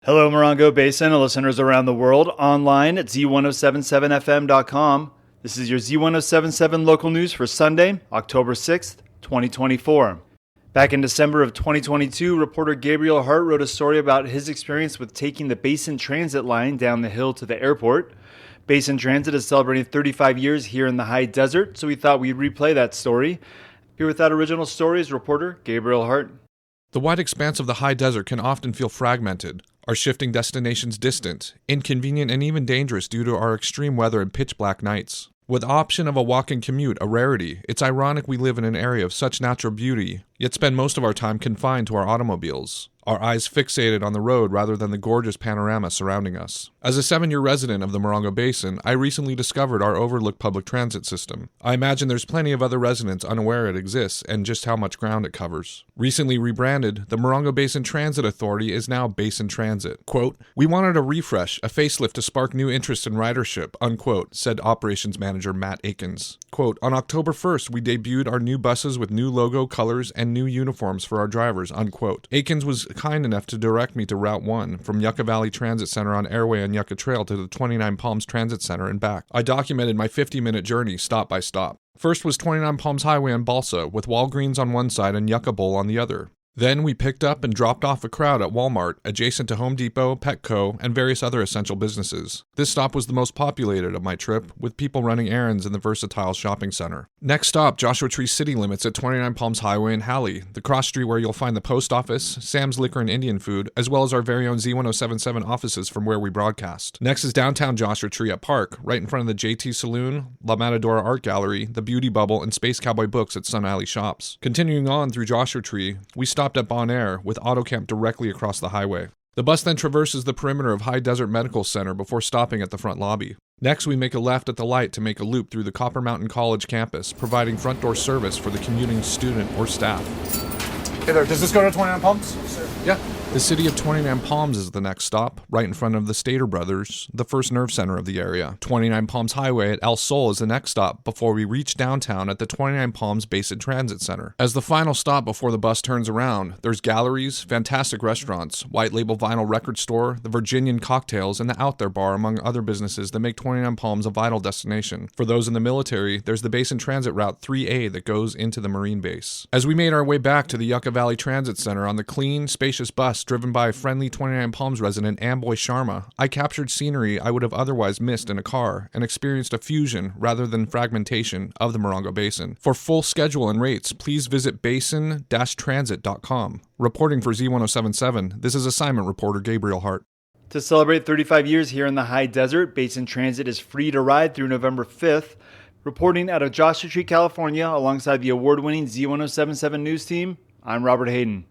Hello, Morongo Basin and listeners around the world, online at Z107.7fm.com. This is your Z107.7 local news for Sunday, October 6th, 2024. Back in December of 2022, reporter Gabriel Hart wrote a story about his experience with taking the Basin transit line down the hill to the airport. Basin Transit is celebrating 35 years here in the high desert, so we thought we'd replay that story. Here with that original story is reporter Gabriel Hart. The wide expanse of the high desert can often feel fragmented, our shifting destinations distant, inconvenient, and even dangerous due to our extreme weather and pitch-black nights. With the option of a walk-in commute a rarity, it's ironic we live in an area of such natural beauty, yet spend most of our time confined to our automobiles, our eyes fixated on the road rather than the gorgeous panorama surrounding us. As a 7-year resident of the Morongo Basin, I recently discovered our overlooked public transit system. I imagine there's plenty of other residents unaware it exists and just how much ground it covers. Recently rebranded, the Morongo Basin Transit Authority is now Basin Transit. Quote, "We wanted a refresh, a facelift to spark new interest in ridership," unquote, said Operations Manager Matt Akins. Quote, "On October 1st, we debuted our new buses with new logo, colors, and new uniforms for our drivers," unquote. Akins was kind enough to direct me to Route 1 from Yucca Valley Transit Center on Airway and Yucca Trail to the 29 Palms Transit Center and back. I documented my 50-minute journey stop by stop. First was 29 Palms Highway in Balsa, with Walgreens on one side and Yucca Bowl on the other. Then we picked up and dropped off a crowd at Walmart, adjacent to Home Depot, Petco, and various other essential businesses. This stop was the most populated of my trip, with people running errands in the versatile shopping center. Next stop, Joshua Tree City Limits at 29 Palms Highway in Halley, the cross street where you'll find the post office, Sam's Liquor and Indian Food, as well as our very own Z107.7 offices from where we broadcast. Next is downtown Joshua Tree at Park, right in front of the JT Saloon, La Matadora Art Gallery, the Beauty Bubble, and Space Cowboy Books at Sun Alley Shops. Continuing on through Joshua Tree, we stopped at Bon Air, with AutoCamp directly across the highway. The bus then traverses the perimeter of High Desert Medical Center before stopping at the front lobby. Next, we make a left at the light to make a loop through the Copper Mountain College campus, providing front door service for the commuting student or staff. Hey there, does this go to 29 Palms? Yes, sir. Yeah. The city of 29 Palms is the next stop, right in front of the Stater Brothers, the first nerve center of the area. 29 Palms Highway at El Sol is the next stop before we reach downtown at the 29 Palms Basin Transit Center. As the final stop before the bus turns around, there's galleries, fantastic restaurants, white label vinyl record store, the Virginian Cocktails, and the Out There Bar, among other businesses that make 29 Palms a vital destination. For those in the military, there's the Basin Transit Route 3A that goes into the Marine Base. As we made our way back to the Yucca Valley Transit Center on the clean, spacious bus driven by a friendly 29 Palms resident, Amboy Sharma, I captured scenery I would have otherwise missed in a car and experienced a fusion rather than fragmentation of the Morongo Basin. For full schedule and rates, please visit basin-transit.com. Reporting for Z107.7, this is assignment reporter Gabriel Hart. To celebrate 35 years here in the high desert, Basin Transit is free to ride through November 5th. Reporting out of Joshua Tree, California, alongside the award-winning Z107.7 news team, I'm Robert Hayden.